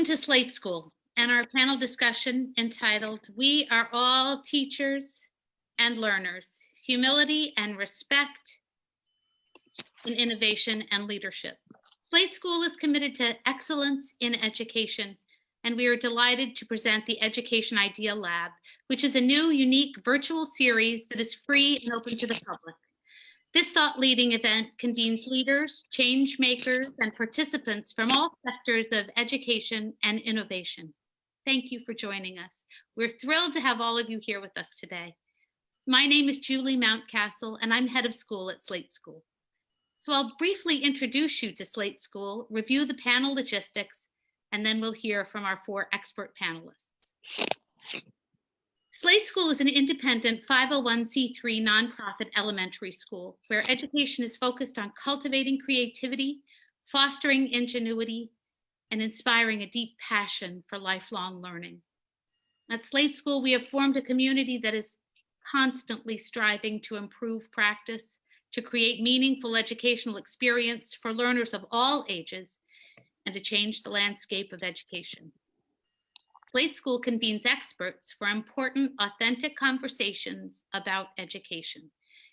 Welcome to Slate School and our panel discussion entitled, We Are All Teachers and Learners, Humility and Respect in Innovation and Leadership. Slate School is committed to excellence in education, and we are delighted to present the Education Idea Lab, which is a new, unique virtual series that is free and open to the public. This thought-leading event convenes leaders, change makers, and participants from all sectors of education and innovation. Thank you for joining us. We're thrilled to have all of you here with us today. My name is Julie Mountcastle, and I'm head of school at Slate School. So I'll briefly introduce you to Slate School, review the panel logistics, and then we'll hear from our 4 expert panelists. Slate School is an independent 501c3 nonprofit elementary school where education is focused on cultivating creativity, fostering ingenuity, and inspiring a deep passion for lifelong learning. At Slate School, we have formed a community that is constantly striving to improve practice, to create meaningful educational experience for learners of all ages, and to change the landscape of education. Slate School convenes experts for important, authentic conversations about education.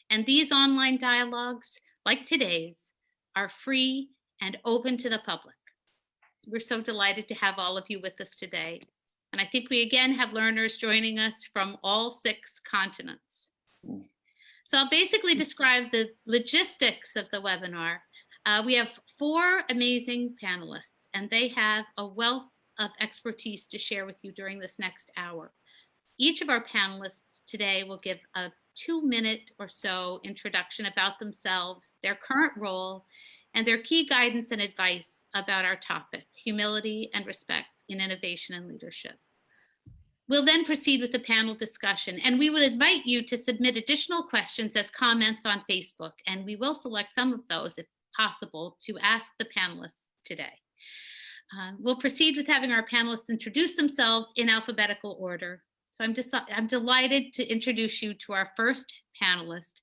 And these online dialogues, like today's, are free and open to the public. We're so delighted to have all of you with us today. And I think we again have learners joining us from all 6 continents. So I'll basically describe the logistics of the webinar. We have 4 amazing panelists, and they have a wealth of expertise to share with you during this next hour. Each of our panelists today will give a 2-minute or so introduction about themselves, their current role, and their key guidance and advice about our topic, humility and respect in innovation and leadership. We'll then proceed with the panel discussion, and we would invite you to submit additional questions as comments on Facebook, and we will select some of those, if possible, to ask the panelists today. We'll proceed with having our panelists introduce themselves in alphabetical order. So I'm delighted to introduce you to our first panelist,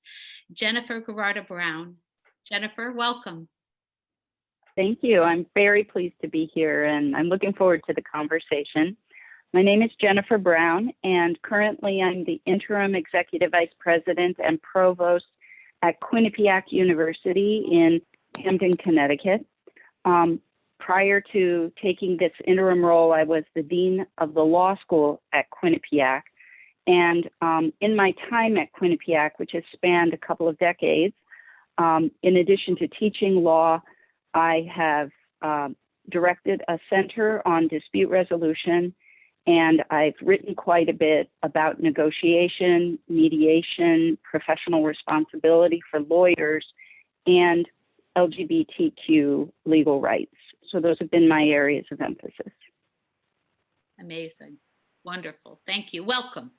Jennifer Gerarda Brown. Jennifer, welcome. Thank you. I'm very pleased to be here, and I'm looking forward to the conversation. My name is Jennifer Brown, and currently I'm the Interim Executive Vice President and Provost at Quinnipiac University in Hamden, Connecticut. Prior to taking this interim role, I was the Dean of the Law School at Quinnipiac. And in my time at Quinnipiac, which has spanned a couple of decades, in addition to teaching law, I have directed a center on dispute resolution, and I've written quite a bit about negotiation, mediation, professional responsibility for lawyers, and LGBTQ legal rights. So those have been my areas of emphasis. Amazing. Wonderful. Thank you. Welcome.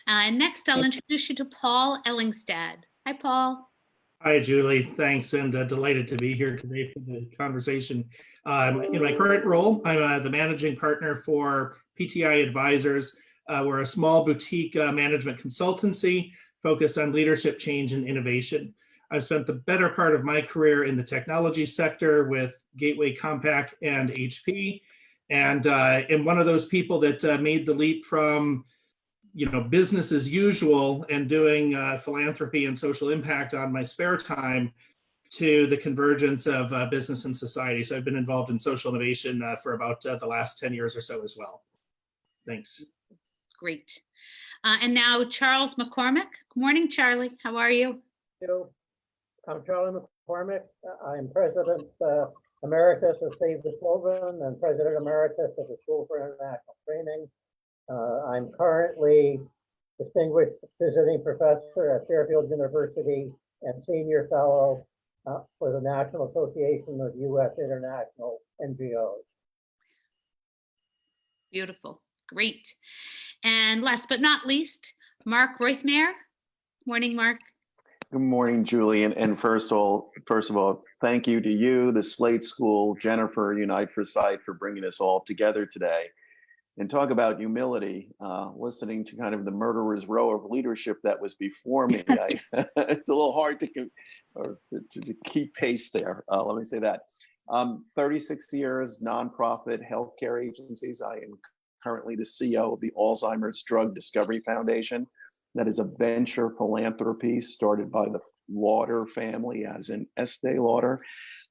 And next, I'll introduce you to Paul Ellingstad. Hi, Paul. Hi, Julie. Thanks, and delighted to be here today for the conversation. In my current role, I'm the managing partner for PTI Advisors. We're a small boutique management consultancy focused on leadership, change, and innovation. I've spent the better part of my career in the technology sector with Gateway Compact and HP, and am one of those people that made the leap from business as usual and doing philanthropy and social impact on my spare time to the convergence of business and society. So I've been involved in social innovation for about the last 10 years or so as well. Thanks. Great. And now Charles MacCormack. Good morning, Charlie. How are you? I'm Charlie MacCormack. I'm President Emeritus of Save the Children and President Emeritus of the School for International Training. I'm currently Distinguished Visiting Professor at Fairfield University and Senior Fellow for the National Association of U.S. International NGOs. Beautiful. Great. And last but not least, Mark Roithmayr. Morning, Mark. Good morning, Julie. And first of all, thank you to you, the Slate School, Jennifer, Unite for Sight for bringing us all together today. And talk about humility, listening to kind of the murderer's row of leadership that was before me. It's a little hard to keep pace there. Let me say that. 36 years, nonprofit healthcare agencies. I am currently the CEO of the Alzheimer's Drug Discovery Foundation. That is a venture philanthropy started by the Lauder family, as in Estee Lauder.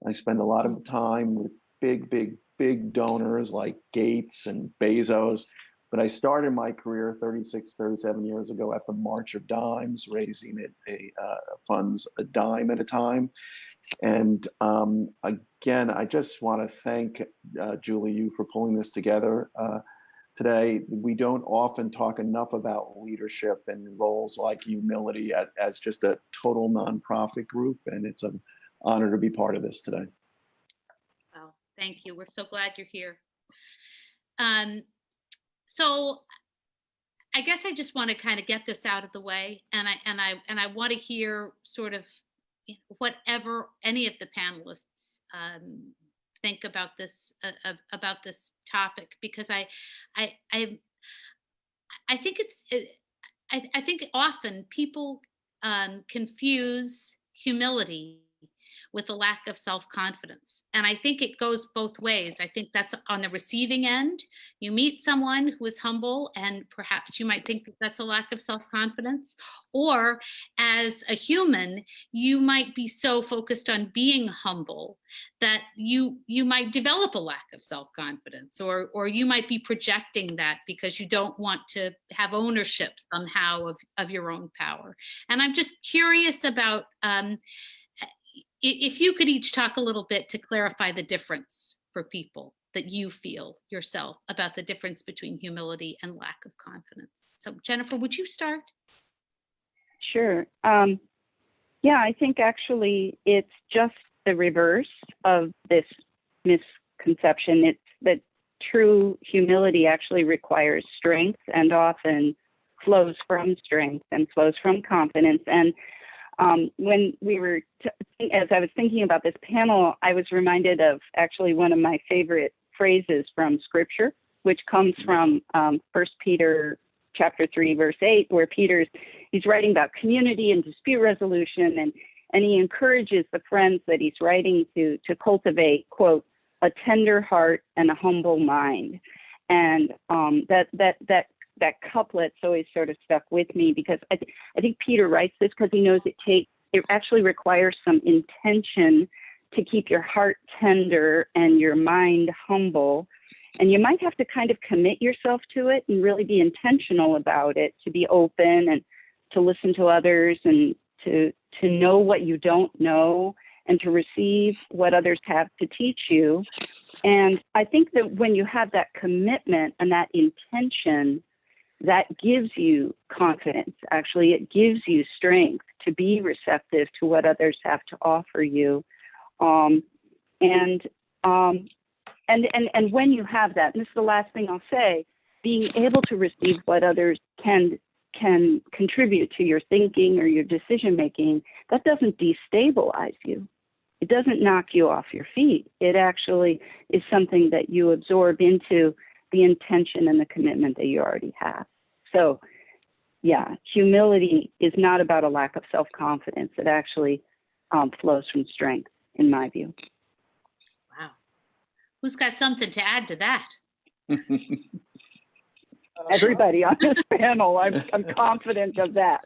I spend a lot of time with big donors like Gates and Bezos. But I started my career 37 years ago at the March of Dimes, raising funds a dime at a time. And again, I just want to thank Julie, you for pulling this together today. We don't often talk enough about leadership and roles like humility as just a total nonprofit group, and it's an honor to be part of this today. Well, thank you. We're so glad you're here. So I guess I just want to kind of get this out of the way, and I want to hear sort of whatever any of the panelists think about this topic, because I think I think often people confuse humility with a lack of self-confidence. And I think it goes both ways. I think that's on the receiving end. You meet someone who is humble, and perhaps you might think that that's a lack of self-confidence. Or as a human, you might be so focused on being humble that you might develop a lack of self-confidence, or you might be projecting that because you don't want to have ownership somehow of your own power. And I'm just curious about if you could each talk a little bit to clarify the difference for people that you feel yourself about the difference between humility and lack of confidence. So Jennifer, would you start? Sure. Yeah, I think actually it's just the reverse of this misconception. It's that true humility actually requires strength, and often flows from strength and flows from confidence. And when we were, as I was thinking about this panel, I was reminded of actually one of my favorite phrases from Scripture, which comes from 1 Peter chapter 3, verse 8, where he's writing about community and dispute resolution, and he encourages the friends that he's writing to cultivate, quote, a tender heart and a humble mind. And that couplet's always sort of stuck with me, because I think Peter writes this because he knows it actually requires some intention to keep your heart tender and your mind humble. And you might have to kind of commit yourself to it and really be intentional about it, to be open and to listen to others, and to know what you don't know, and to receive what others have to teach you. And I think that when you have that commitment and that intention, that gives you confidence. Actually, it gives you strength to be receptive to what others have to offer you. And when you have that, and this is the last thing I'll say, being able to receive what others can contribute to your thinking or your decision making, that doesn't destabilize you. It doesn't knock you off your feet. It actually is something that you absorb into the intention and the commitment that you already have. So, yeah, humility is not about a lack of self-confidence. It actually flows from strength, in my view. Wow. Who's got something to add to that? Everybody on this panel, I'm confident of that.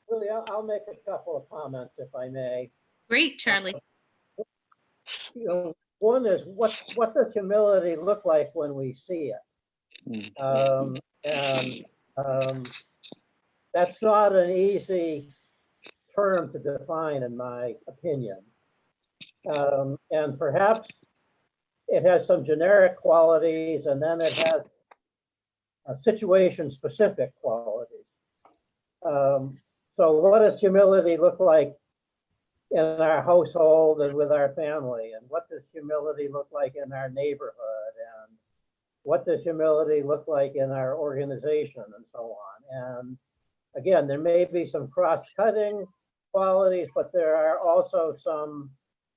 Really, I'll make a couple of comments, if I may. Great, Charlie. One is, what does humility look like when we see it? That's not an easy term to define, in my opinion. And perhaps it has some generic qualities, and then it has situation-specific qualities. So what does humility look like in our household and with our family? And what does humility look like in our neighborhood? And what does humility look like in our organization, and so on? And again, there may be some cross-cutting qualities, but there are also some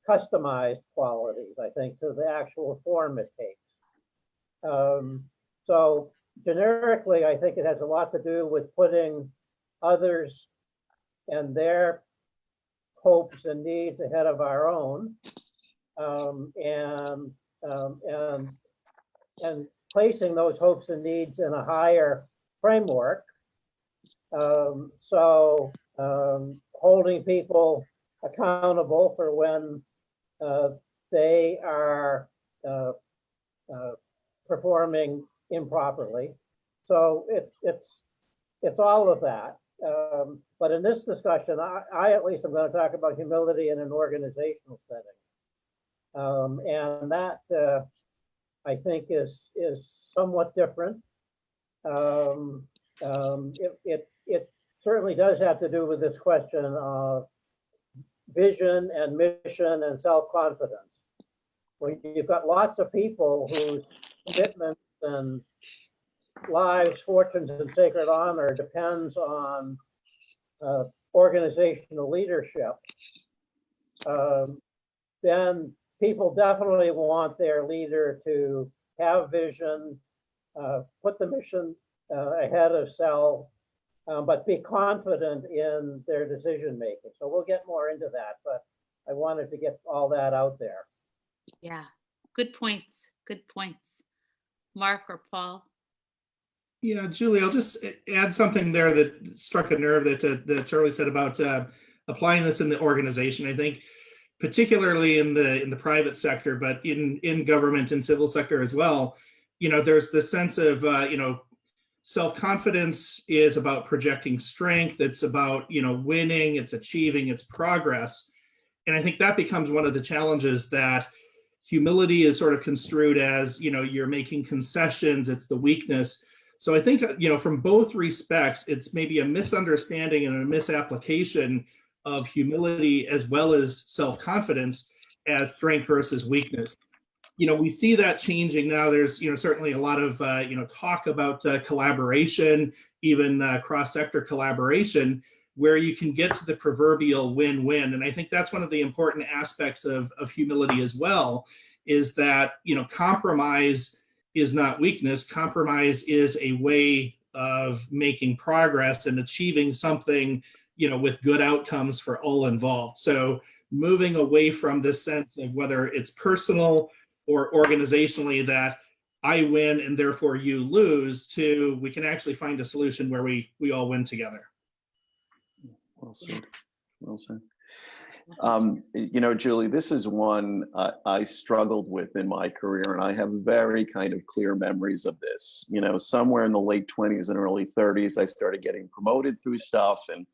customized qualities, I think, to the actual form it takes. So generically, I think it has a lot to do with putting others and their hopes and needs ahead of our own. and placing those hopes and needs in a higher framework. Holding people accountable for when they are performing improperly. So it's all of that. But in this discussion, I at least am going to talk about humility in an organizational setting. And that I think is somewhat different. It certainly does have to do with this question of vision and mission and self-confidence. When you've got lots of people whose commitments and lives, fortunes, and sacred honor depends on organizational leadership, then people definitely want their leader to have vision, put the mission ahead of self, but be confident in their decision making. So we'll get more into that, but I wanted to get all that out there. Yeah, good points. Good points. Mark or Paul? Yeah, Julie, I'll just add something there that struck a nerve that Charlie said about applying this in the organization. I think particularly in the private sector, but in government and civil sector as well, there's this sense of, self-confidence is about projecting strength. It's about, winning, it's achieving, it's progress. And I think that becomes one of the challenges, that humility is sort of construed as, you're making concessions, it's the weakness. So I think, from both respects, it's maybe a misunderstanding and a misapplication of humility as well as self-confidence as strength versus weakness. We see that changing now. There's, certainly a lot of, talk about collaboration, even cross-sector collaboration, where you can get to the proverbial win-win. And I think that's one of the important aspects of humility as well, is that, compromise is not weakness. Compromise is a way of making progress and achieving something, with good outcomes for all involved. So moving away from this sense of whether it's personal or organizationally, that I win and therefore you lose, to we can actually find a solution where we all win together. Well said. Well said. Julie, this is one I struggled with in my career, and I have very kind of clear memories of this. Somewhere in the late 20s and early 30s, I started getting promoted through stuff, and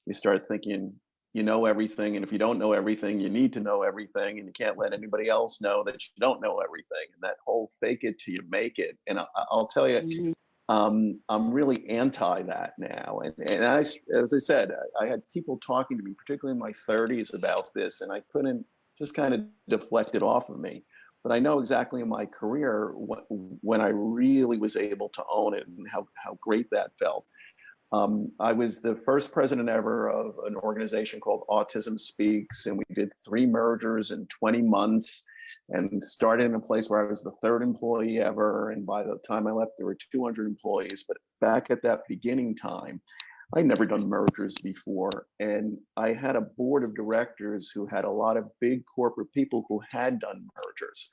you start thinking, everything, and if you don't know everything, you need to know everything, and you can't let anybody else know that you don't know everything. And that whole fake it till you make it. And I'll tell you, I'm really anti that now. And as I said, I had people talking to me, particularly in my 30s, about this, and I couldn't just kind of deflect it off of me. But I know exactly in my career when I really was able to own it and how great that felt. I was the first president ever of an organization called Autism Speaks, and we did 3 mergers in 20 months and started in a place where I was the 3rd employee ever. And by the time I left, there were 200 employees. But back at that beginning time, I'd never done mergers before. And I had a board of directors who had a lot of big corporate people who had done mergers.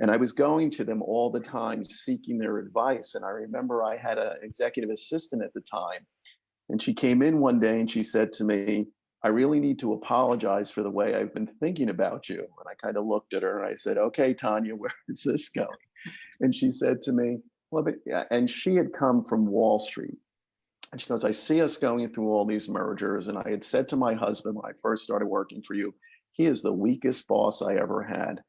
And I was going to them all the time seeking their advice. And I remember I had an executive assistant at the time, and she came in one day and she said to me, I really need to apologize for the way I've been thinking about you. And I kind of looked at her and I said, okay, Tanya, where is this going? And she said to me, well, and she had come from Wall Street. And she goes, I see us going through all these mergers. And I had said to my husband when I first started working for you, he is the weakest boss I ever had.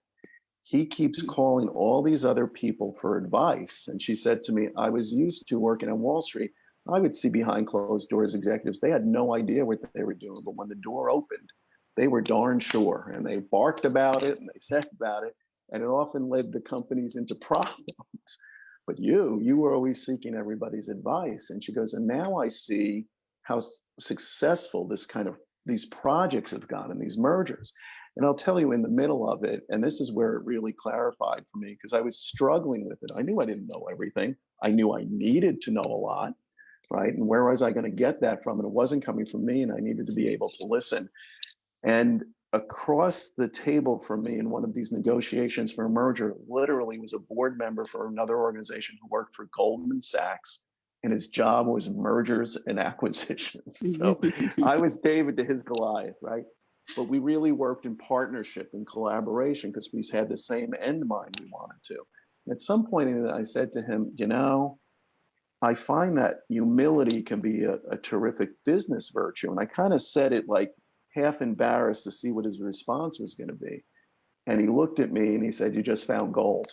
He keeps calling all these other people for advice. And she said to me, I was used to working on Wall Street. I would see behind closed doors executives. They had no idea what they were doing. But when the door opened, they were darn sure. And they barked about it and they said about it. And it often led the companies into problems. But you were always seeking everybody's advice. And she goes, and now I see how successful these projects have gone and these mergers. And I'll tell you, in the middle of it, and this is where it really clarified for me, because I was struggling with it. I knew I didn't know everything. I knew I needed to know a lot, right? And where was I going to get that from? And it wasn't coming from me, and I needed to be able to listen. And across the table from me in one of these negotiations for a merger literally was a board member for another organization who worked for Goldman Sachs, and his job was mergers and acquisitions. So I was David to his Goliath, right? But we really worked in partnership and collaboration because we had the same end mind we wanted to. And at some point in it, I said to him, you know, I find that humility can be a terrific business virtue. And I kind of said it like half embarrassed to see what his response was going to be. And he looked at me and he said, you just found gold.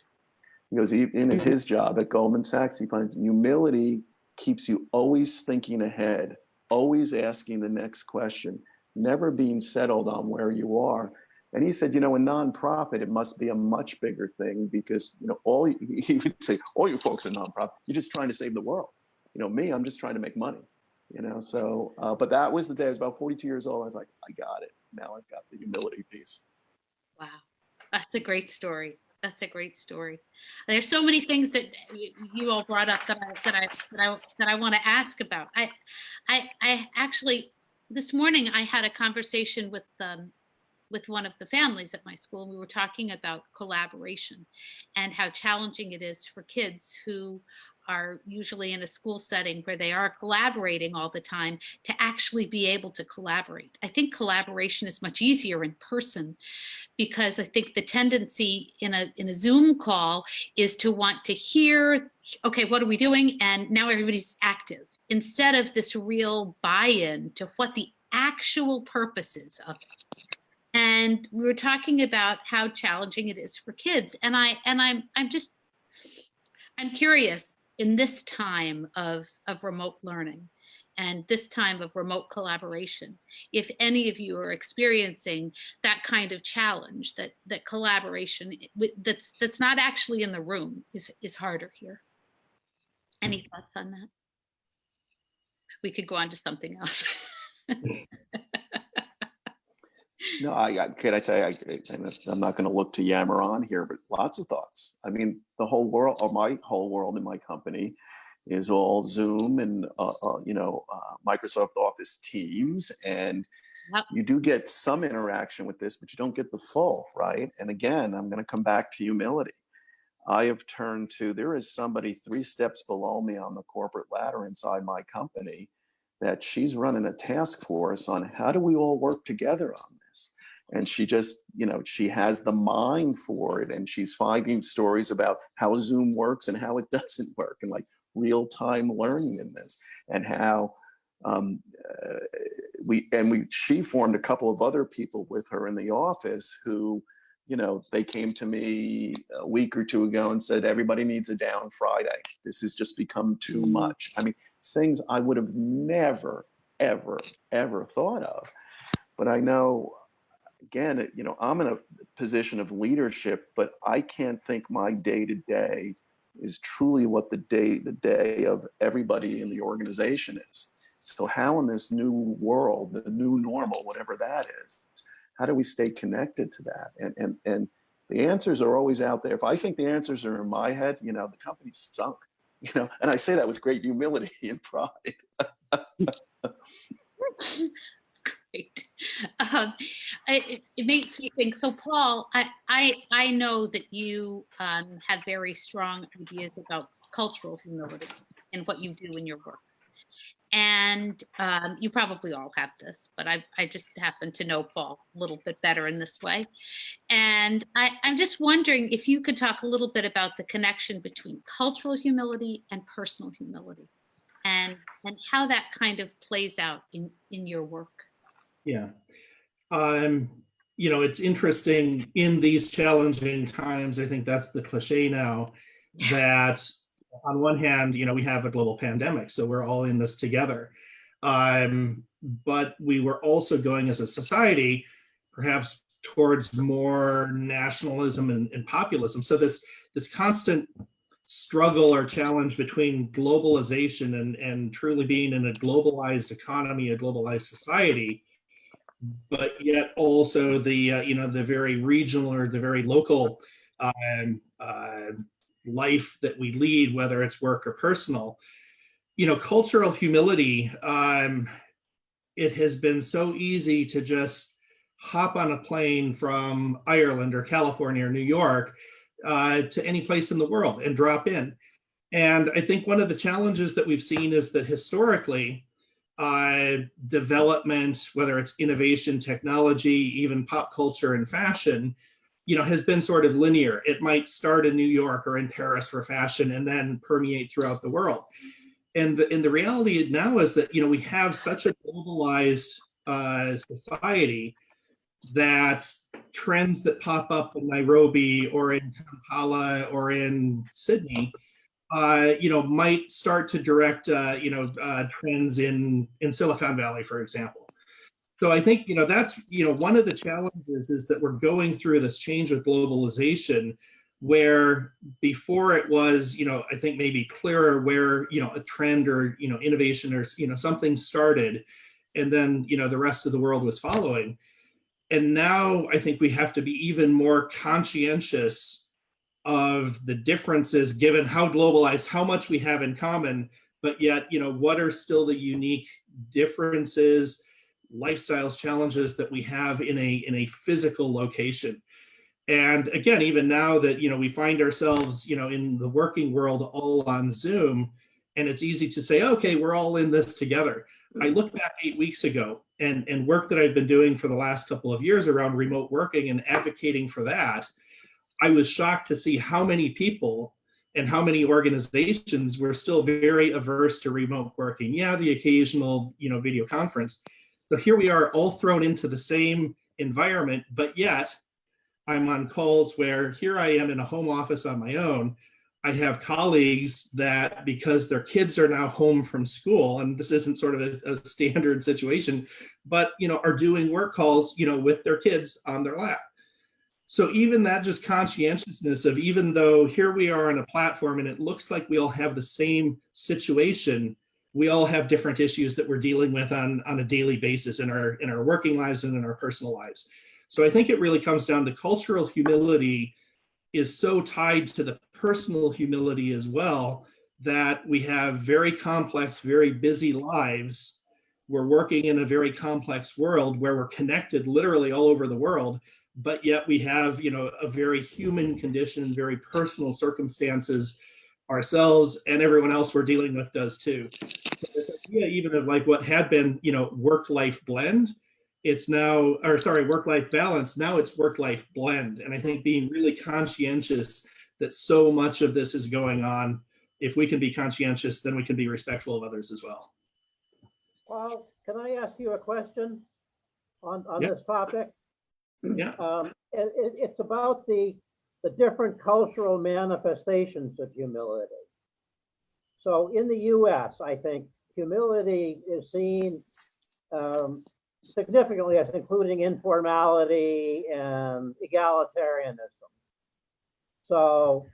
He goes, in his job at Goldman Sachs, he finds humility keeps you always thinking ahead, always asking the next question, never being settled on where you are. And he said, you know, in nonprofit, it must be a much bigger thing because, you know, he would say, all you folks in nonprofit, you're just trying to save the world. You know, me, I'm just trying to make money, you know? So, but that was the day. I was about 42 years old. I was like, I got it. Now I've got the humility piece. Wow, that's a great story. That's a great story. There's so many things that you all brought up that I want to ask about. I actually this morning I had a conversation with one of the families at my school, and we were talking about collaboration and how challenging it is for kids who are usually in a school setting where they are collaborating all the time to actually be able to collaborate. I think collaboration is much easier in person because I think the tendency in a Zoom call is to want to hear, okay, what are we doing? And now everybody's active instead of this real buy-in to what the actual purpose is of it. And we were talking about how challenging it is for kids. And I'm curious in this time of remote learning and this time of remote collaboration, if any of you are experiencing that kind of challenge, that collaboration that's not actually in the room is harder here. Any thoughts on that? We could go on to something else. No, could I tell you, I'm not going to look to yammer on here, but lots of thoughts. I mean, the whole world, or my whole world in my company is all Zoom and, Microsoft Office Teams. And Yep. you do get some interaction with this, but you don't get the full, right? And again, I'm going to come back to humility. I have turned to, there is somebody 3 steps below me on the corporate ladder inside my company that she's running a task force on how do we all work together on this. And she just, she has the mind for it, and she's finding stories about how Zoom works and how it doesn't work, and real-time learning in this, and how she formed a couple of other people with her in the office who, they came to me a week or 2 ago and said, everybody needs a down Friday. This has just become too much. I mean, things I would have never, ever, ever thought of. But I know, again, I'm in a position of leadership, but I can't think my day-to-day is truly what the day of everybody in the organization is. So how in this new world, the new normal, whatever that is, how do we stay connected to that? And the answers are always out there. If I think the answers are in my head, the company's sunk. And I say that with great humility and pride. Great. It makes me think. So, Paul, I know that you have very strong ideas about cultural humility and what you do in your work. And you probably all have this, but I just happen to know Paul a little bit better in this way. And I'm just wondering if you could talk a little bit about the connection between cultural humility and personal humility, and how that kind of plays out in your work. Yeah. It's interesting in these challenging times. I think that's the cliche now, that on one hand, we have a global pandemic, so we're all in this together. But we were also going as a society, perhaps towards more nationalism and populism. So this constant struggle or challenge between globalization and truly being in a globalized economy, a globalized society, but yet also the the very regional or the very local life that we lead, whether it's work or personal. Cultural humility, it has been so easy to just hop on a plane from Ireland or California or New York to any place in the world and drop in. And I think one of the challenges that we've seen is that historically, development, whether it's innovation, technology, even pop culture and fashion, has been sort of linear. It might start in New York or in Paris for fashion and then permeate throughout the world. And the reality now is that, we have such a globalized society that trends that pop up in Nairobi or in Kampala or in Sydney, might start to direct, trends in Silicon Valley, for example. So I think, that's, one of the challenges is that we're going through this change with globalization where before it was, I think maybe clearer where, a trend or, innovation or, something started and then, the rest of the world was following. And now I think we have to be even more conscientious of the differences given how globalized, how much we have in common, but yet, what are still the unique differences, lifestyles, challenges that we have in a physical location. And again, even now that, we find ourselves, in the working world all on Zoom, and it's easy to say, okay, we're all in this together. I look back 8 weeks ago and work that I've been doing for the last couple of years around remote working and advocating for that. I was shocked to see how many people and how many organizations were still very averse to remote working. Yeah, the occasional, video conference. So here we are all thrown into the same environment, but yet I'm on calls where here I am in a home office on my own. I have colleagues that because their kids are now home from school, and this isn't sort of a standard situation, but, are doing work calls, with their kids on their lap. So even that just conscientiousness of, even though here we are on a platform and it looks like we all have the same situation, we all have different issues that we're dealing with on a daily basis in our working lives and in our personal lives. So I think it really comes down to cultural humility is so tied to the personal humility as well, that we have very complex, very busy lives. We're working in a very complex world where we're connected literally all over the world, but yet we have, a very human condition, very personal circumstances ourselves and everyone else we're dealing with does too. So this idea even of like what had been, work-life blend, it's now, work-life balance, now it's work-life blend. And I think being really conscientious that so much of this is going on, if we can be conscientious, then we can be respectful of others as well. Paul, can I ask you a question on Yep. this topic? Yeah. It's about the different cultural manifestations of humility. So in the US, I think humility is seen significantly as including informality and egalitarianism. So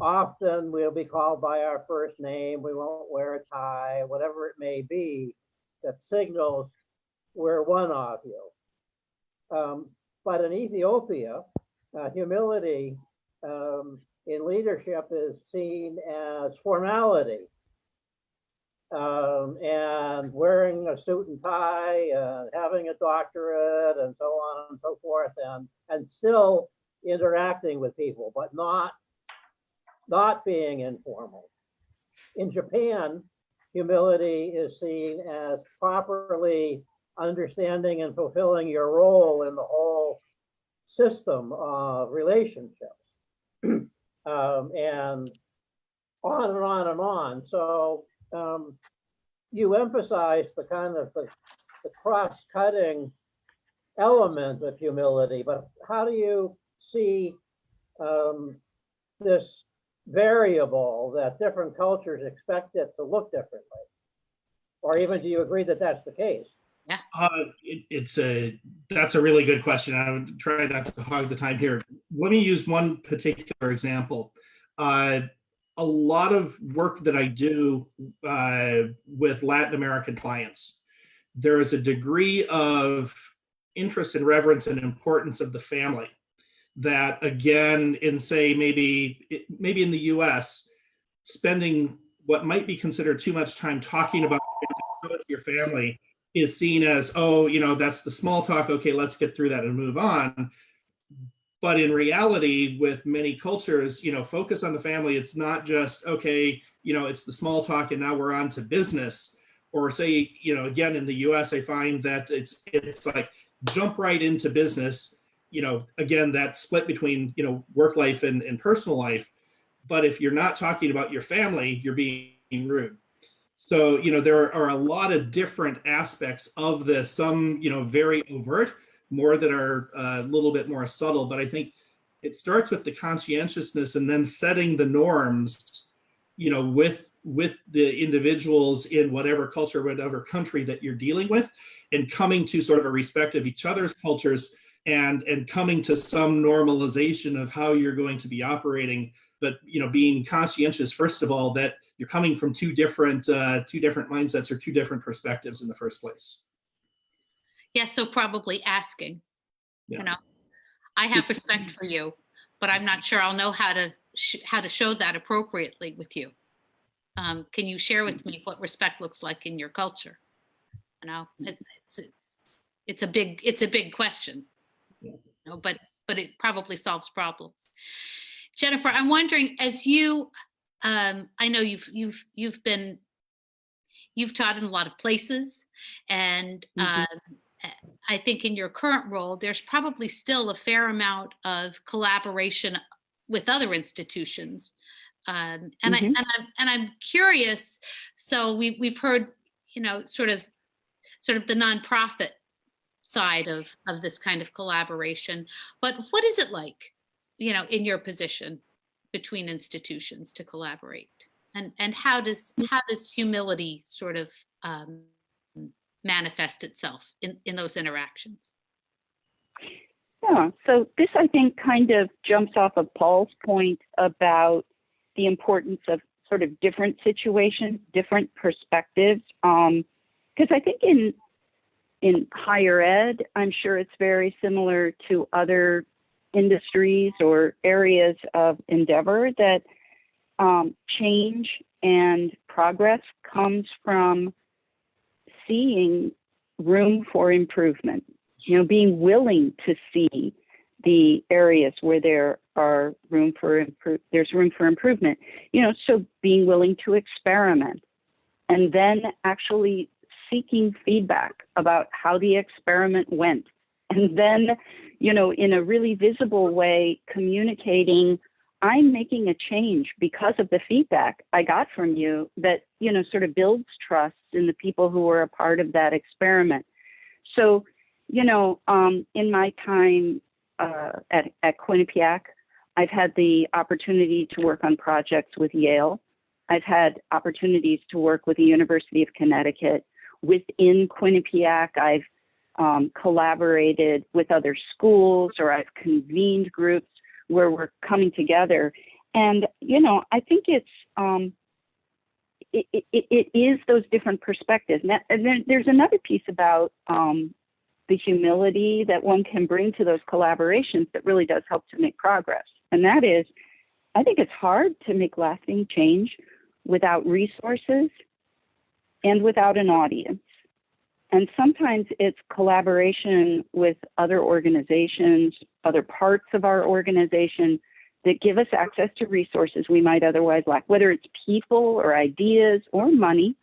often we'll be called by our first name, we won't wear a tie, whatever it may be, that signals we're one of you. But in Ethiopia, humility in leadership is seen as formality. And wearing a suit and tie, having a doctorate, and so on and so forth, and still interacting with people, but not being informal. In Japan, humility is seen as properly understanding and fulfilling your role in the whole system of relationships, and on and on and on. So you emphasize the kind of the cross-cutting element of humility, but how do you see this variable that different cultures expect it to look differently? Or even do you agree that that's the case? That's a really good question. I would try not to hog the time here. Let me use one particular example. A lot of work that I do with Latin American clients, there is a degree of interest and reverence and importance of the family that, again, in say maybe in the US, spending what might be considered too much time talking about your family is seen as, oh, that's the small talk. Okay, let's get through that and move on. But in reality, with many cultures, focus on the family. It's not just, okay, it's the small talk and now we're on to business. Or say, again, in the US, I find that it's like jump right into business. Again, that split between, work life and personal life. But if you're not talking about your family, you're being rude. So, there are a lot of different aspects of this, some, very overt, more that are a little bit more subtle. But I think it starts with the conscientiousness and then setting the norms, with the individuals in whatever culture, whatever country that you're dealing with, and coming to sort of a respect of each other's cultures and coming to some normalization of how you're going to be operating. But being conscientious, first of all, that you're coming from two different mindsets or two different perspectives in the first place. Yeah, so probably asking. Yeah. I have respect for you, but I'm not sure I'll know how to show that appropriately with you. Can you share with me what respect looks like in your culture? It's a big question. Yeah. But it probably solves problems. Jennifer, I'm wondering, as you, I know you've taught in a lot of places, and I think in your current role, there's probably still a fair amount of collaboration with other institutions. And I'm curious. So we've heard, sort of the nonprofit side of this kind of collaboration. But what is it like, in your position between institutions to collaborate? And how does humility sort of manifest itself in those interactions? Yeah, so this, I think, kind of jumps off of Paul's point about the importance of sort of different situations, different perspectives. Because I think in higher ed, I'm sure it's very similar to other industries or areas of endeavor, that change and progress comes from seeing room for improvement, being willing to see the areas where there's room for improvement, so being willing to experiment and then actually seeking feedback about how the experiment went. And then, in a really visible way, communicating, I'm making a change because of the feedback I got from you that, sort of builds trust in the people who were a part of that experiment. So, in my time at Quinnipiac, I've had the opportunity to work on projects with Yale. I've had opportunities to work with the University of Connecticut. Within Quinnipiac, I've collaborated with other schools, or I've convened groups where we're coming together. And, I think it is those different perspectives. And then there's another piece about the humility that one can bring to those collaborations that really does help to make progress. And that is, I think it's hard to make lasting change without resources and without an audience. And sometimes it's collaboration with other organizations, other parts of our organization that give us access to resources we might otherwise lack, whether it's people or ideas or money.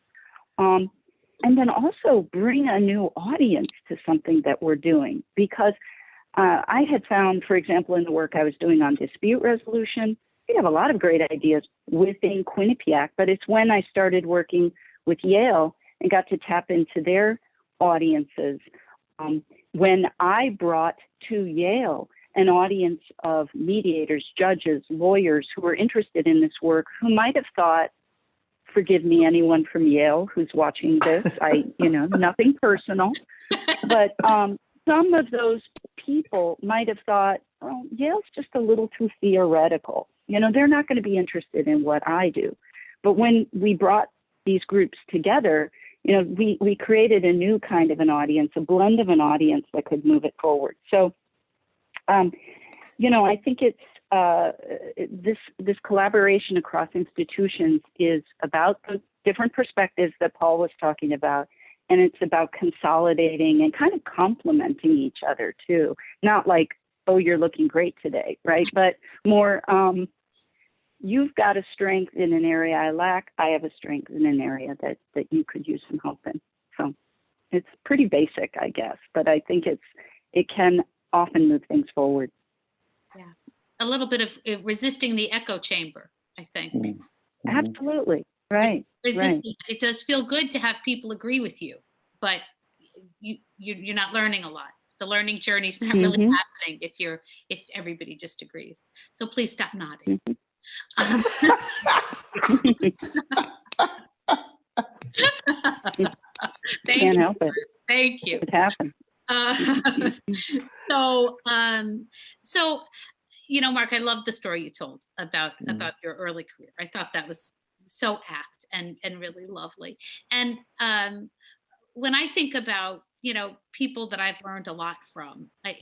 And then also bring a new audience to something that we're doing. Because I had found, for example, in the work I was doing on dispute resolution, we have a lot of great ideas within Quinnipiac, but it's when I started working with Yale and got to tap into their audiences, when I brought to Yale an audience of mediators, judges, lawyers who were interested in this work, who might have thought, forgive me, anyone from Yale who's watching this, nothing personal, but some of those people might have thought, oh, Yale's just a little too theoretical. They're not going to be interested in what I do. But when we brought these groups together, we created a new kind of an audience, a blend of an audience that could move it forward. So, I think it's this collaboration across institutions is about the different perspectives that Paul was talking about, and it's about consolidating and kind of complementing each other too. Not like, oh, you're looking great today, right? But more, you've got a strength in an area I lack. I have a strength in an area that you could use some help in. So it's pretty basic, I guess, but I think it can often move things forward. Yeah, a little bit of resisting the echo chamber, I think. Mm-hmm. Absolutely, right. Resisting. It does feel good to have people agree with you, but you're not learning a lot. The learning journey's not really happening if everybody just agrees. So please stop nodding. Can't help it. Thank you. It happens. So, Mark, I love the story you told about your early career. I thought that was so apt and really lovely. And when I think about, people that I've learned a lot from, a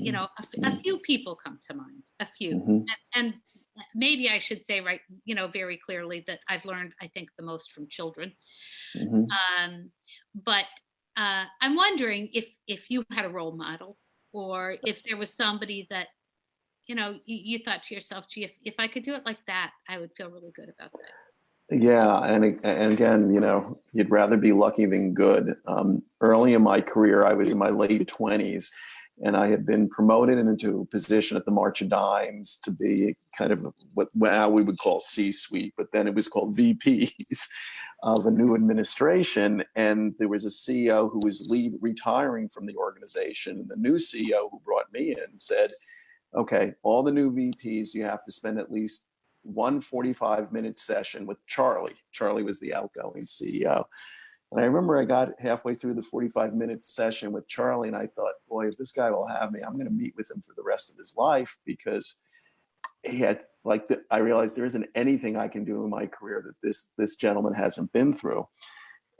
few people come to mind, a few. And maybe I should say, right, very clearly that I've learned, I think, the most from children. But I'm wondering if you had a role model, or if there was somebody that, you thought to yourself, gee, if I could do it like that, I would feel really good about that. Yeah, and again, you'd rather be lucky than good. Early in my career, I was in my late 20s, and I had been promoted into a position at the March of Dimes to be kind of what now we would call C-suite, but then it was called VPs of a new administration. And there was a CEO who was retiring from the organization, and the new CEO who brought me in said, okay, all the new VPs, you have to spend at least one 45-minute session with Charlie. Charlie was the outgoing CEO. And I remember I got halfway through the 45-minute session with Charlie, and I thought, boy, if this guy will have me, I'm going to meet with him for the rest of his life, because he had, I realized there isn't anything I can do in my career that this gentleman hasn't been through.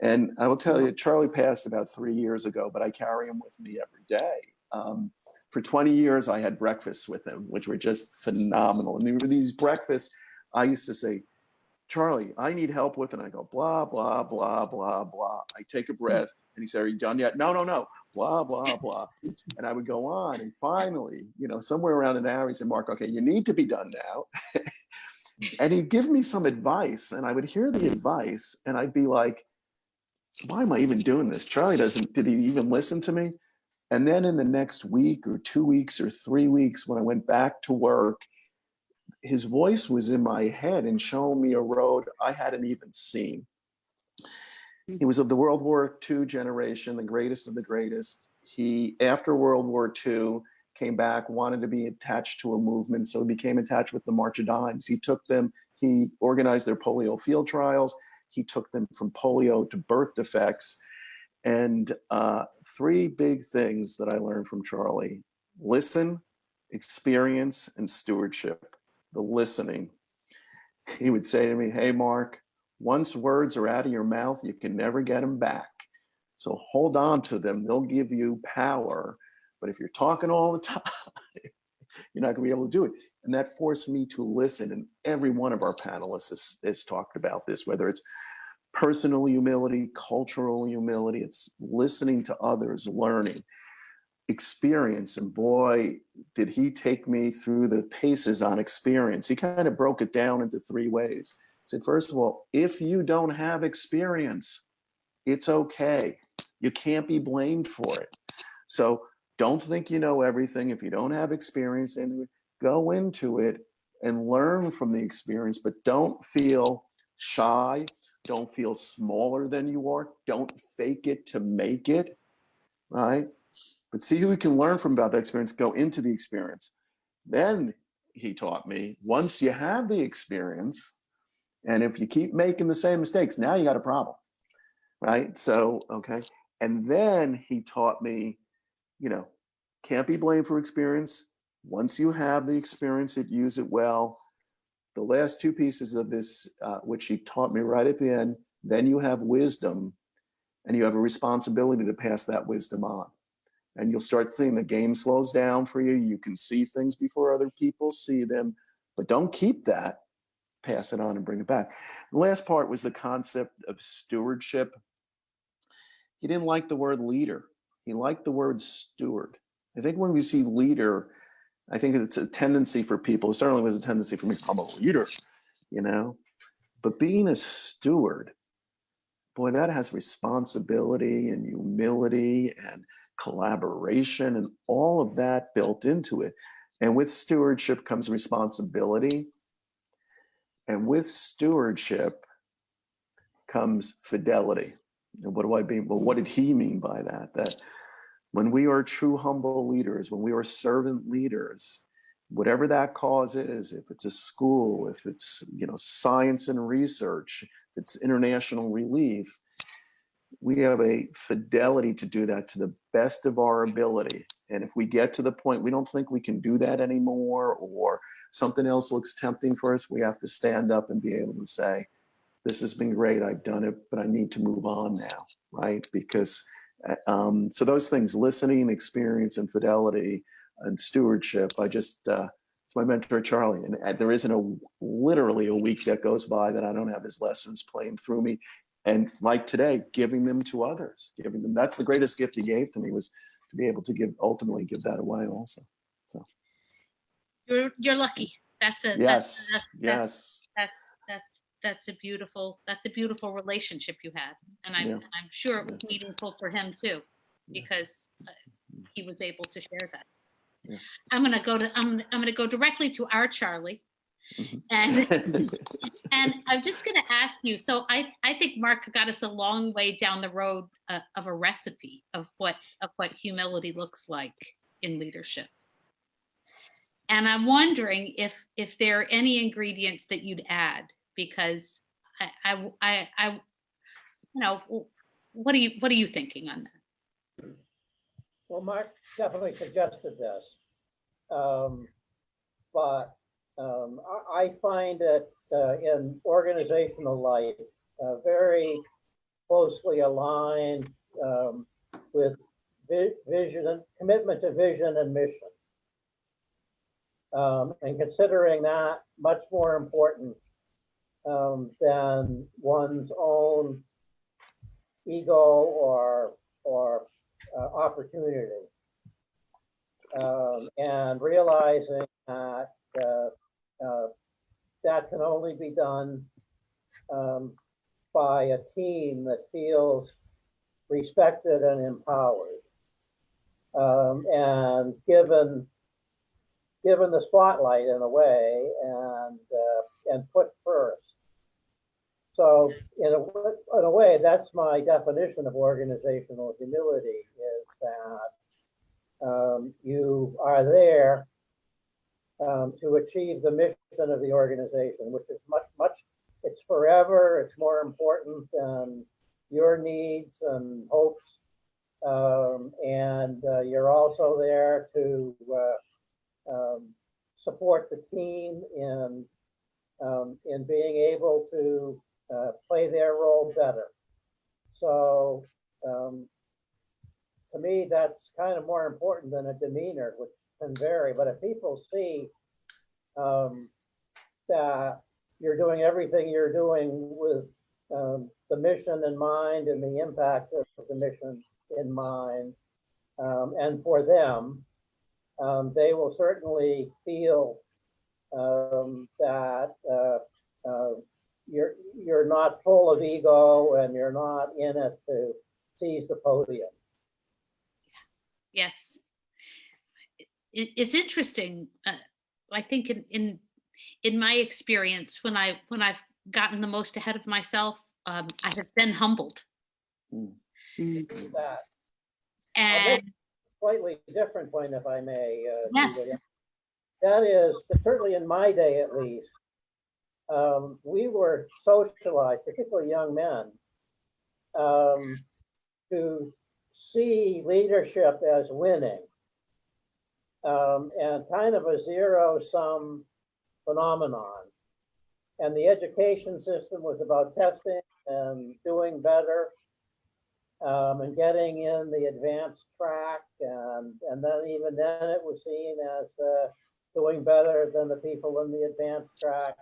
And I will tell you, Charlie passed about 3 years ago, but I carry him with me every day. For 20 years, I had breakfasts with him, which were just phenomenal. And there were these breakfasts I used to say, Charlie, I need help with, and I go, blah, blah, blah, blah, blah. I take a breath, and he said, are you done yet? No, blah, blah, blah. And I would go on, and finally, somewhere around an hour, he said, Mark, okay, you need to be done now. And he'd give me some advice, and I would hear the advice, and I'd be like, why am I even doing this? Charlie did he even listen to me? And then in the next week or 2 weeks or 3 weeks, when I went back to work, his voice was in my head and showing me a road I hadn't even seen. He was of the World War II generation, the greatest of the greatest. He, after World War II, came back, wanted to be attached to a movement, so he became attached with the March of Dimes. He organized their polio field trials. He took them from polio to birth defects. And 3 big things that I learned from Charlie: listen, experience, and stewardship. The listening. He would say to me, hey, Mark, once words are out of your mouth, you can never get them back. So hold on to them. They'll give you power. But if you're talking all the time, you're not going to be able to do it. And that forced me to listen. And every one of our panelists has talked about this, whether it's personal humility, cultural humility, it's listening to others, learning, experience. And boy, did he take me through the paces on experience. He kind of broke it down into 3 ways. He said, first of all, if you don't have experience, it's okay. You can't be blamed for it. So don't think you know everything. If you don't have experience, and go into it and learn from the experience, but don't feel shy. Don't feel smaller than you are. Don't fake it to make it, right? But see who you can learn from about that experience, go into the experience. Then he taught me, once you have the experience, and if you keep making the same mistakes, now you got a problem, right? So, okay. And then he taught me, can't be blamed for experience. Once you have the experience, use it well. The last 2 pieces of this, which he taught me right at the end, then you have wisdom, and you have a responsibility to pass that wisdom on. And you'll start seeing the game slows down for you. You can see things before other people see them, but don't keep that. Pass it on and bring it back. The last part was the concept of stewardship. he didn't like the word leader. He liked the word steward. I think when we see leader, I think it's a tendency for people, certainly was a tendency for me, I'm a leader, you know, but being a steward, boy, that has responsibility and humility and collaboration and all of that built into it. And with stewardship comes responsibility. And with stewardship comes fidelity. And what do I mean? Well, what did he mean by that? That when we are true humble leaders, when we are servant leaders, whatever that cause is, if it's a school, if it's, you know, science and research, if it's international relief, we have a fidelity to do that to the best of our ability. And if we get to the point we don't think we can do that anymore, or something else looks tempting for us, we have to stand up and be able to say, this has been great, I've done it, but I need to move on now, right? Because so those things, listening, experience, and fidelity and stewardship, it's my mentor, Charlie. And there isn't literally a week that goes by that I don't have his lessons playing through me. And like today, giving them to others, that's the greatest gift he gave to me, was to be able to ultimately give that away also. So You're lucky. That's a yes, that's a beautiful relationship you had, and I'm sure it was meaningful for him too, because he was able to share that. Yeah. I'm gonna go directly to our Charlie, Mhm. and I'm just gonna ask you. So I think Mark got us a long way down the road of a recipe of what humility looks like in leadership. And I'm wondering if there are any ingredients that you'd add, because I you know, what are you thinking on that? Well, Mark definitely suggested this, but I find it in organizational life very closely aligned with vision and commitment to vision and mission. And considering that much more important than one's own ego or opportunity, and realizing that that can only be done by a team that feels respected and empowered, and given the spotlight in a way, and put first. So in a way, that's my definition of organizational humility, is that you are there to achieve the mission of the organization, which is much, it's forever, it's more important than your needs and hopes. And you're also there to support the team in being able to play their role better. So to me, that's kind of more important than a demeanor, which can vary. But if people see that you're doing everything you're doing with the mission in mind and the impact of the mission in mind, and for them, they will certainly feel that you're not full of ego and you're not in it to seize the podium. Yes, it's interesting. I think in my experience, when I've gotten the most ahead of myself, I have been humbled. That. And Slightly different point, if I may. yes. Julia. That is, certainly in my day at least, we were socialized, particularly young men, to see leadership as winning, and kind of a zero-sum phenomenon. And the education system was about testing and doing better, and getting in the advanced track, and then even then it was seen as doing better than the people in the advanced track,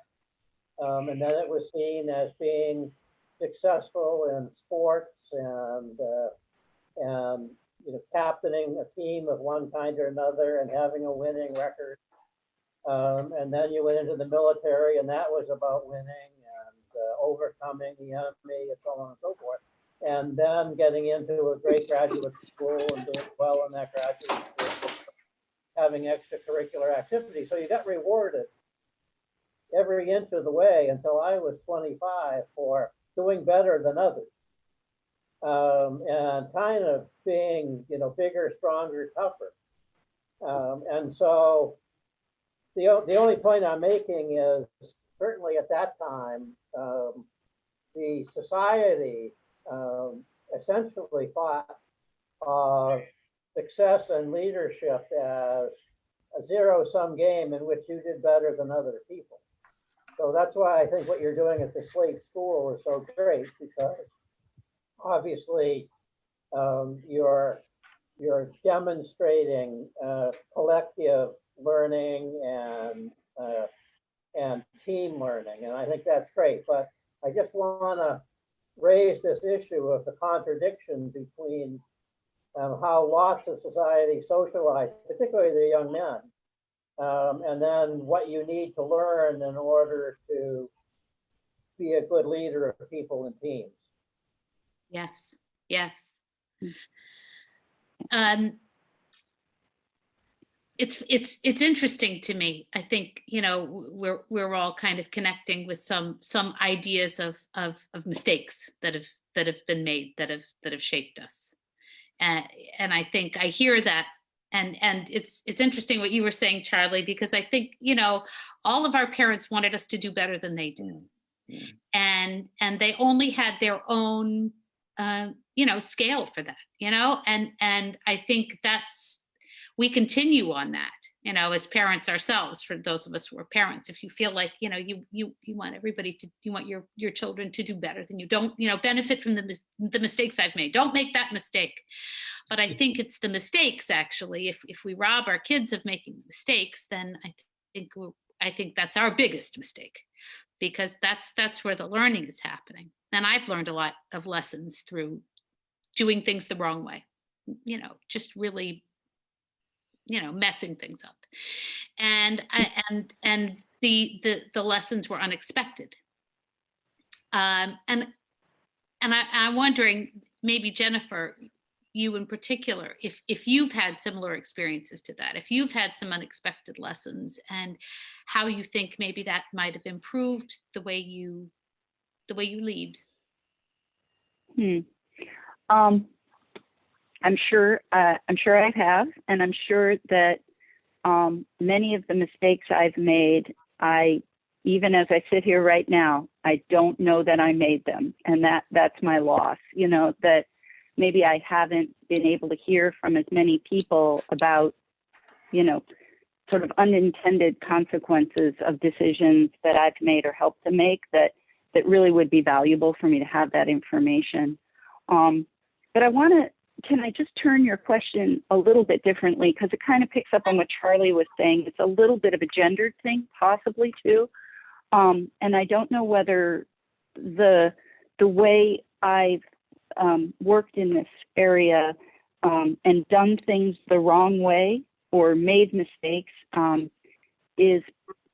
and then it was seen as being successful in sports and and captaining a team of one kind or another and having a winning record. And then you went into the military, and that was about winning and overcoming the enemy and so on and so forth. And then getting into a great graduate school and doing well in that graduate school, having extracurricular activities. So you got rewarded every inch of the way until I was 25 for doing better than others. And kind of being, bigger, stronger, tougher. And so the only point I'm making is certainly at that time, the society essentially thought of success and leadership as a zero-sum game in which you did better than other people. So that's why I think what you're doing at the Slate School is so great, because obviously you're demonstrating collective learning and team learning, and I think that's great. But I just want to raise this issue of the contradiction between how lots of society socialize, particularly the young men, and then what you need to learn in order to be a good leader of people and teams. Yes, yes. It's interesting to me. I think we're all kind of connecting with some ideas of mistakes that have been made that have shaped us, and I think I hear that, and it's interesting what you were saying, Charlie, because I think all of our parents wanted us to do better than they did, and they only had their own scale for that, and I think we continue on that, as parents ourselves. For those of us who are parents, if you feel like, you want you want your children to do better than you, don't, benefit from the mistakes I've made. Don't make that mistake. But I think it's the mistakes, actually. If we rob our kids of making mistakes, then I think that's our biggest mistake, because that's where the learning is happening. And I've learned a lot of lessons through doing things the wrong way, just really, messing things up. And the lessons were unexpected. And I'm wondering, maybe Jennifer, you in particular, if you've had similar experiences to that, if you've had some unexpected lessons, and how you think maybe that might have improved the way you lead. I'm sure I have, and I'm sure that many of the mistakes I've made, even as I sit here right now, I don't know that I made them, and that's my loss. That maybe I haven't been able to hear from as many people about, sort of unintended consequences of decisions that I've made or helped to make that really would be valuable for me to have that information. But can I just turn your question a little bit differently, because it kind of picks up on what Charlie was saying. It's a little bit of a gendered thing, possibly too. And I don't know whether the way I've worked in this area and done things the wrong way or made mistakes is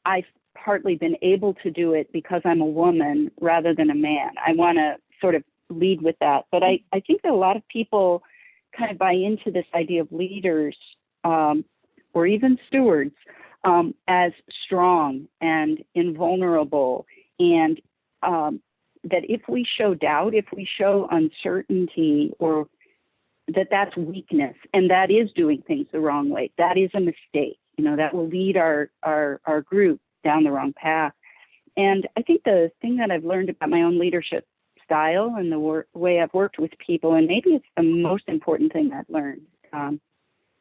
I've partly been able to do it because I'm a woman rather than a man. I want to sort of lead with that. But I think that a lot of people kind of buy into this idea of leaders or even stewards as strong and invulnerable, and that if we show doubt, if we show uncertainty, or that's weakness, and that is doing things the wrong way, that is a mistake, that will lead our group down the wrong path. And I think the thing that I've learned about my own leadership style and the way I've worked with people, and maybe it's the most important thing I've learned,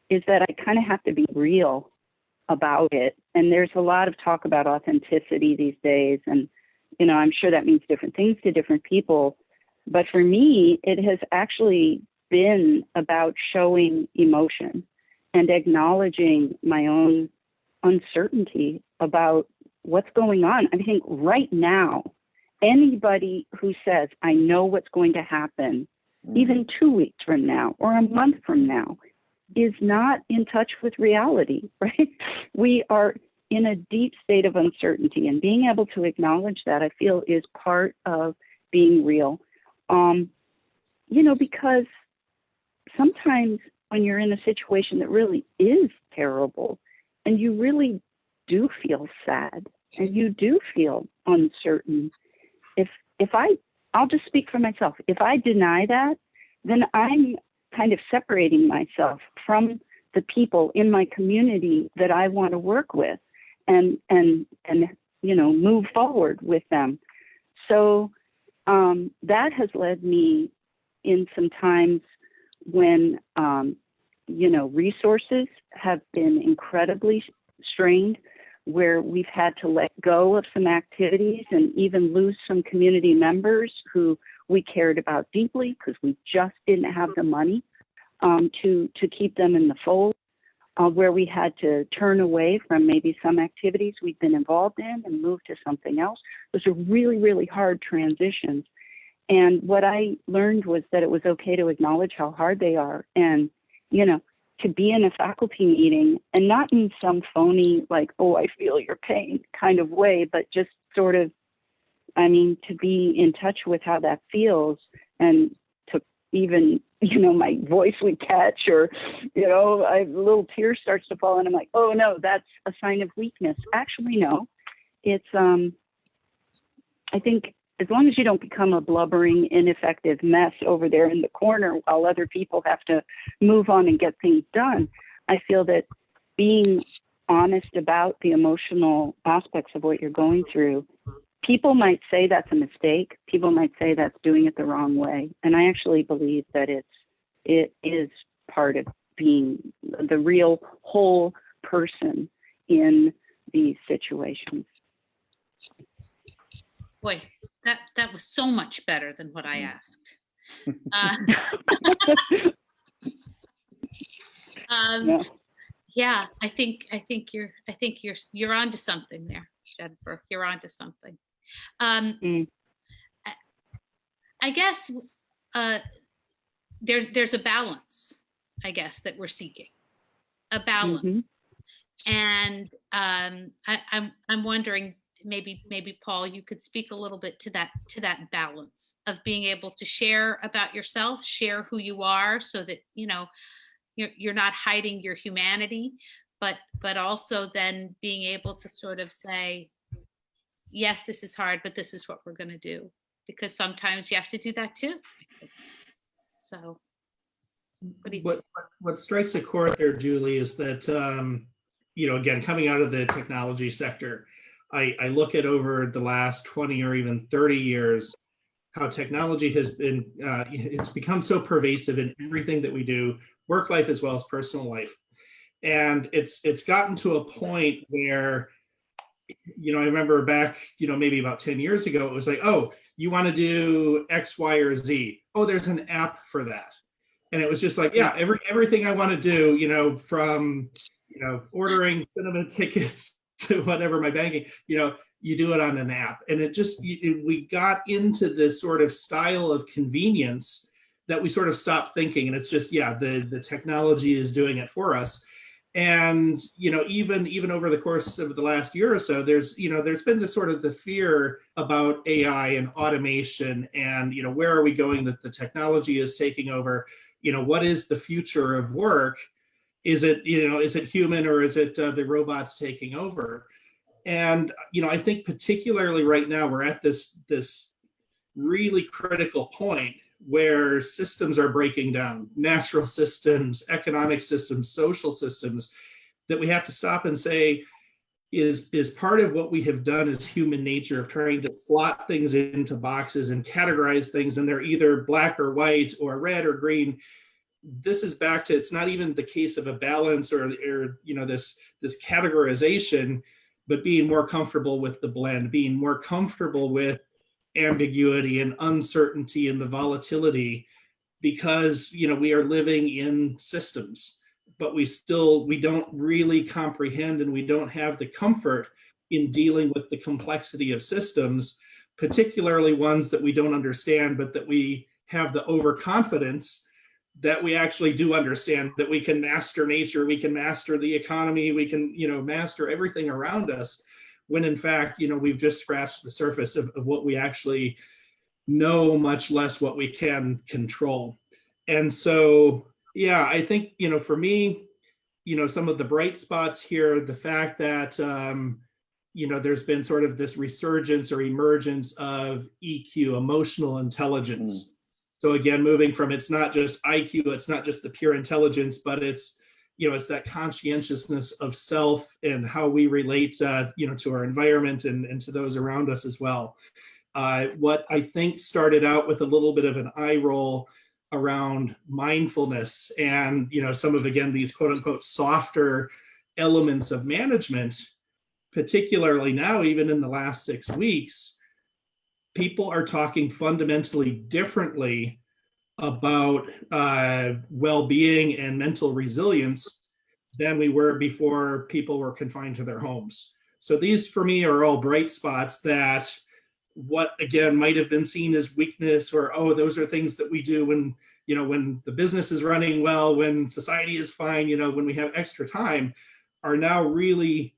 is that I kind of have to be real about it. And there's a lot of talk about authenticity these days, and I'm sure that means different things to different people. But for me, it has actually been about showing emotion and acknowledging my own uncertainty about what's going on. I think right now, anybody who says, I know what's going to happen, even 2 weeks from now or a month from now, is not in touch with reality, right? We are in a deep state of uncertainty, and being able to acknowledge that, I feel, is part of being real. Because sometimes when you're in a situation that really is terrible, and you really do feel sad, and you do feel uncertain, I'll just speak for myself. If I deny that, then I'm kind of separating myself from the people in my community that I want to work with and move forward with them. So that has led me in some times when resources have been incredibly strained, where we've had to let go of some activities and even lose some community members who we cared about deeply because we just didn't have the money to keep them in the fold, where we had to turn away from maybe some activities we'd been involved in and move to something else. Those are really, really hard transitions. And what I learned was that it was okay to acknowledge how hard they are, and, to be in a faculty meeting, and not in some phony, like, oh, I feel your pain kind of way, but just sort of, to be in touch with how that feels, and to even, my voice would catch, or, a little tear starts to fall, and I'm like, oh no, that's a sign of weakness. Actually, no, it's, I think, as long as you don't become a blubbering, ineffective mess over there in the corner while other people have to move on and get things done, I feel that being honest about the emotional aspects of what you're going through, people might say that's a mistake. People might say that's doing it the wrong way. And I actually believe that it is part of being the real whole person in these situations. Boy, that was so much better than what I asked. Yeah, I think you're onto something there, Jennifer. You're onto something. I guess there's a balance, I guess, that we're seeking, a balance. Mm-hmm. And I'm wondering, maybe Paul, you could speak a little bit to that balance of being able to share about yourself, share who you are, so that you're not hiding your humanity, but also then being able to sort of say, yes, this is hard, but this is what we're going to do, because sometimes you have to do that too. So what do you think? What strikes a chord there, Julie, is that again, coming out of the technology sector, I look at over the last 20 or even 30 years, how technology has been, it's become so pervasive in everything that we do, work life as well as personal life. And it's gotten to a point where, I remember back, maybe about 10 years ago, it was like, oh, you want to do X, Y, or Z. Oh, there's an app for that. And it was just like, yeah, everything I want to do, from, ordering cinema tickets to whatever my banking, you do it on an app. And it just, we got into this sort of style of convenience that we sort of stopped thinking. And it's just, the technology is doing it for us. And, even over the course of the last year or so, there's been this sort of the fear about AI and automation and, where are we going, that the technology is taking over, what is the future of work? Is it human, or is it the robots taking over? And, I think particularly right now, we're at this really critical point where systems are breaking down, natural systems, economic systems, social systems, that we have to stop and say, is part of what we have done as human nature of trying to slot things into boxes and categorize things, and they're either black or white or red or green. This is back to, it's not even the case of a balance or this categorization, but being more comfortable with the blend, being more comfortable with ambiguity and uncertainty and the volatility, because we are living in systems, but we don't really comprehend, and we don't have the comfort in dealing with the complexity of systems, particularly ones that we don't understand, but that we have the overconfidence that we actually do understand that we can master nature, we can master the economy, we can, master everything around us, when in fact, we've just scratched the surface of what we actually know, much less what we can control. And so, yeah, I think, for me, some of the bright spots here, the fact that, there's been sort of this resurgence or emergence of EQ, emotional intelligence. So again, moving from, it's not just IQ, it's not just the pure intelligence, but it's, it's that conscientiousness of self and how we relate, to our environment and to those around us as well. What I think started out with a little bit of an eye roll around mindfulness and, some of, again, these quote unquote softer elements of management, particularly now, even in the last 6 weeks, people are talking fundamentally differently about well-being and mental resilience than we were before people were confined to their homes. So these, for me, are all bright spots that what, again, might have been seen as weakness or, oh, those are things that we do when, when the business is running well, when society is fine, when we have extra time, are now really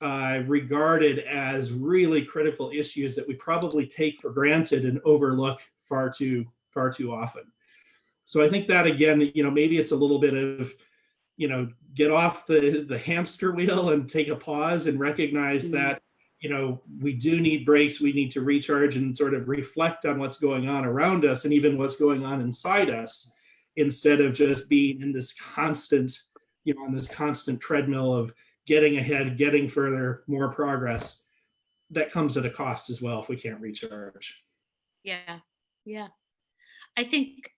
regarded as really critical issues that we probably take for granted and overlook far too often. So I think that, again, maybe it's a little bit of, get off the hamster wheel and take a pause and recognize that, we do need breaks. We need to recharge and sort of reflect on what's going on around us and even what's going on inside us, instead of just being in this constant, on this constant treadmill of getting ahead, getting further, more progress. That comes at a cost as well if we can't recharge. Yeah. I think,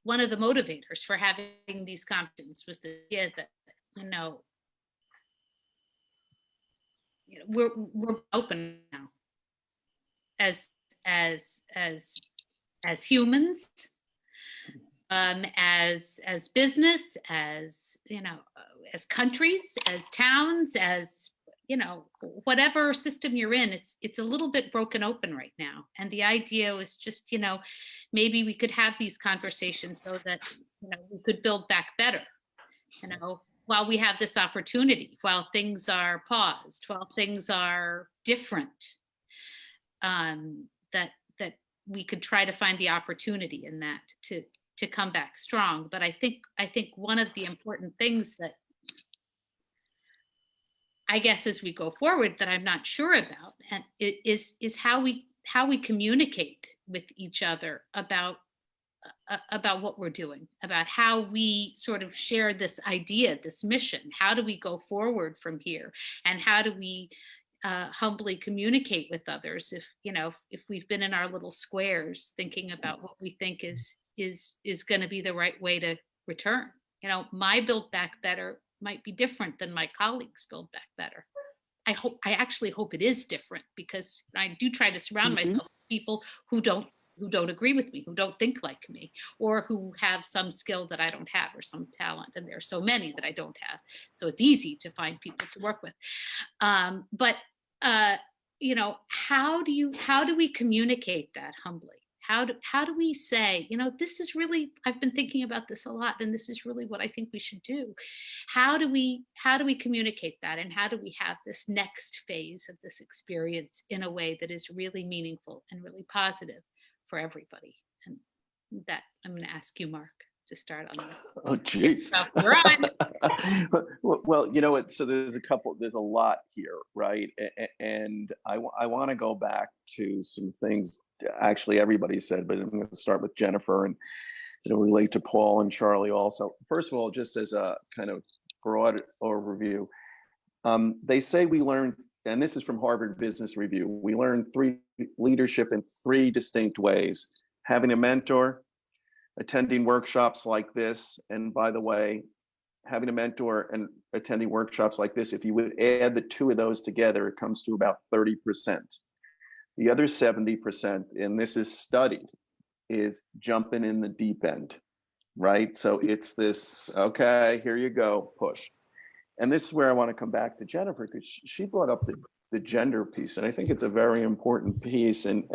one of the motivators for having these conferences was the idea that, we're open now as humans, as business, as as countries, as towns, as whatever system you're in. It's a little bit broken open right now, and the idea was just maybe we could have these conversations so that we could build back better, while we have this opportunity, while things are paused, while things are different, that we could try to find the opportunity in that to come back strong. But I think one of the important things that I guess as we go forward that I'm not sure about, and it is how we communicate with each other about what we're doing, about how we sort of share this idea, this mission. How do we go forward from here, and how do we humbly communicate with others if we've been in our little squares thinking about what we think is going to be the right way to return. My Build Back Better might be different than my colleagues' Build Back Better. I actually hope it is different, because I do try to surround myself with people who don't agree with me, who don't think like me, or who have some skill that I don't have, or some talent. And there's so many that I don't have. So it's easy to find people to work with. But how do we communicate that humbly? How do we say, this is really, I've been thinking about this a lot, and this is really what I think we should do. How do we communicate that, and how do we have this next phase of this experience in a way that is really meaningful and really positive for everybody? And that I'm going to ask you, Mark, to start on that. Oh, geez. So we're on. Well, so there's a lot here, right? And I want to go back to some things actually everybody said, but I'm going to start with Jennifer and relate to Paul and Charlie also. First of all, just as a kind of broad overview, they say we learn, and this is from Harvard Business Review, we learn leadership in 3 distinct ways: having a mentor, attending workshops like this, and by the way, having a mentor and attending workshops like this, if you would add the 2 of those together, it comes to about 30%. The other 70%, and this is studied, is jumping in the deep end, right? So it's this, okay, here you go, push. And this is where I want to come back to Jennifer, because she brought up the gender piece, and I think it's a very important piece. And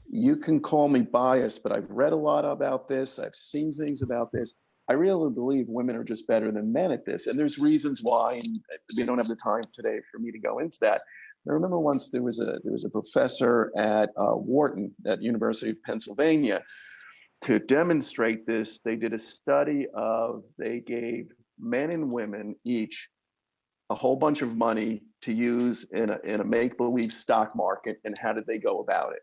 you can call me biased, but I've read a lot about this. I've seen things about this. I really believe women are just better than men at this. And there's reasons why, and we don't have the time today for me to go into that. I remember once there was a professor at Wharton at University of Pennsylvania. To demonstrate this, they did a study they gave men and women each a whole bunch of money to use in a make-believe stock market, and how did they go about it?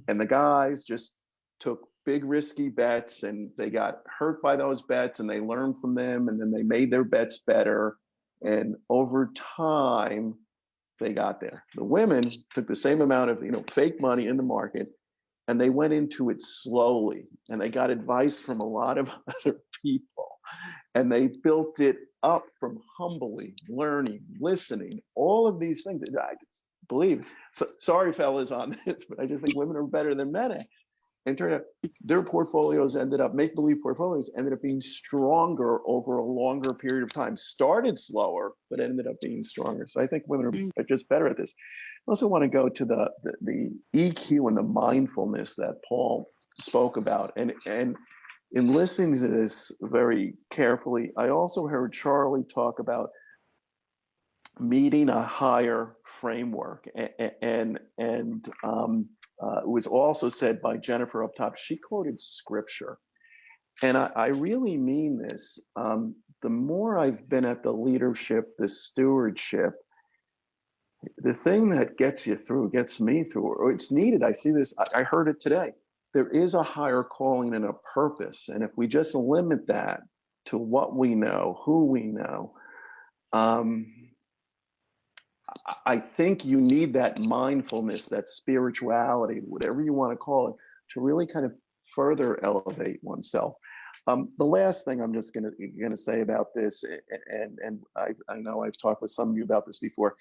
And the guys just took big risky bets, and they got hurt by those bets, and they learned from them, and then they made their bets better. And over time, they got there. The women took the same amount of fake money in the market, and they went into it slowly, and they got advice from a lot of other people, and they built it up from humbly learning, listening, all of these things. I just believe. So, sorry, fellas, on this, but I just think women are better than men. And turned out their portfolios make-believe portfolios ended up being stronger over a longer period of time. Started slower, but ended up being stronger. So I think women are just better at this. I also want to go to the EQ and the mindfulness that Paul spoke about. And in listening to this very carefully, I also heard Charlie talk about meeting a higher framework. And it was also said by Jennifer up top. She quoted scripture. And I really mean this. The more I've been at the leadership, the stewardship, the thing that gets me through, or it's needed. I see this, I heard it today. There is a higher calling and a purpose. And if we just limit that to what we know, who we know, I think you need that mindfulness, that spirituality, whatever you want to call it, to really kind of further elevate oneself. The last thing I'm just going to say about this, and I know I've talked with some of you about this before.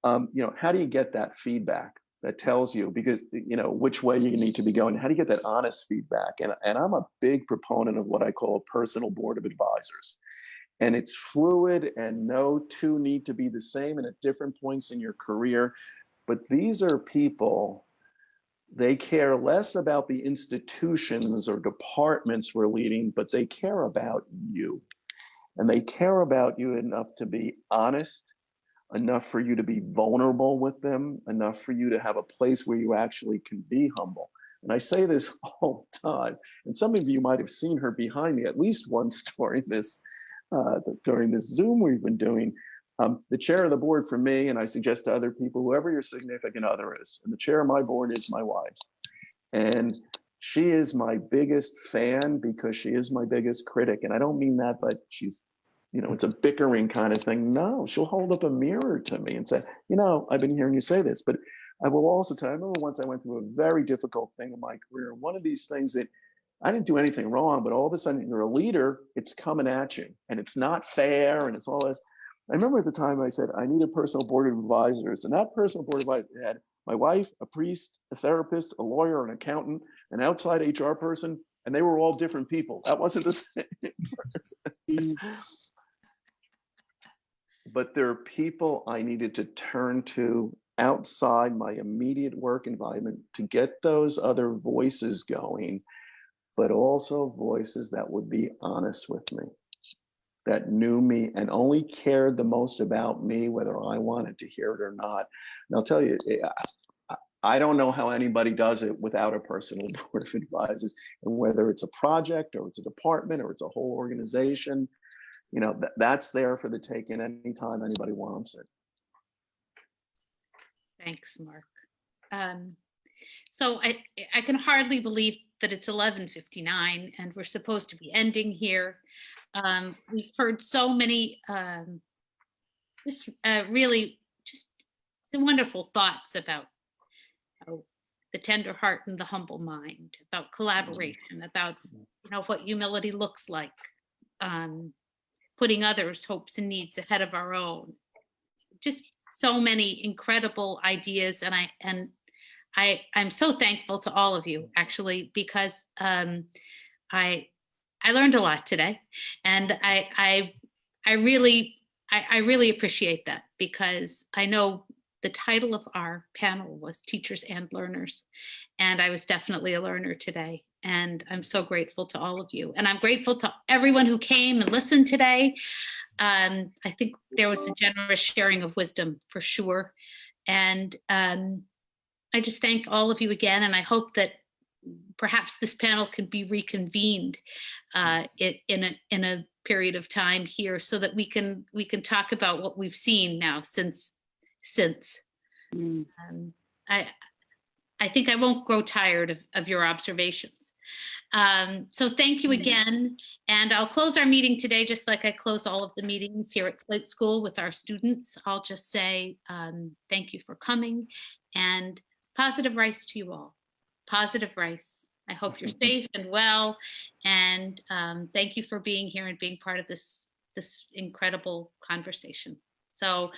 How do you get that feedback that tells you, because which way you need to be going? How do you get that honest feedback? And I'm a big proponent of what I call a personal board of advisors. And it's fluid, and no two need to be the same and at different points in your career. But these are people, they care less about the institutions or departments we're leading, but they care about you. And they care about you enough to be honest, enough for you to be vulnerable with them, enough for you to have a place where you actually can be humble. And I say this all the time, and some of you might have seen her behind me at least once during this Zoom we've been doing. The chair of the board for me, and I suggest to other people, whoever your significant other is, and the chair of my board is my wife. And she is my biggest fan because she is my biggest critic. And I don't mean that, but she's, it's a bickering kind of thing. No, she'll hold up a mirror to me and say, I've been hearing you say this. But I will also tell you, I remember once I went through a very difficult thing in my career. One of these things that I didn't do anything wrong, but all of a sudden you're a leader, it's coming at you, and it's not fair, and it's all this. I remember at the time I said, I need a personal board of advisors, and that personal board of advisors had my wife, a priest, a therapist, a lawyer, an accountant, an outside HR person, and they were all different people. That wasn't the same person. But there are people I needed to turn to outside my immediate work environment to get those other voices going, but also voices that would be honest with me, that knew me and only cared the most about me, whether I wanted to hear it or not. And I'll tell you, I don't know how anybody does it without a personal board of advisors, and whether it's a project or it's a department or it's a whole organization, that's there for the taking anytime anybody wants it. Thanks, Mark. So I can hardly believe that it's 11:59 and we're supposed to be ending here. We've heard so many really just wonderful thoughts about the tender heart and the humble mind, about collaboration, about what humility looks like, putting others' hopes and needs ahead of our own. Just so many incredible ideas, and I'm so thankful to all of you, actually, because I learned a lot today, and I really appreciate that, because I know the title of our panel was Teachers and Learners. And I was definitely a learner today. And I'm so grateful to all of you. And I'm grateful to everyone who came and listened today. I think there was a generous sharing of wisdom for sure. And I just thank all of you again. And I hope that perhaps this panel can be reconvened in a period of time here so that we can talk about what we've seen now since. I think I won't grow tired of your observations. So thank you again. And I'll close our meeting today, just like I close all of the meetings here at Slate School with our students. I'll just say thank you for coming and positive rice to you all. Positive rice. I hope you're safe and well. And thank you for being here and being part of this incredible conversation. So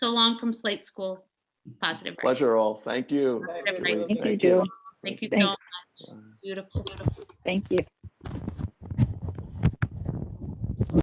long from Slate School. Positive rice. Pleasure all. Thank you. Positive rice. Thank you, Julie. Thank you so much. Beautiful. Thank you.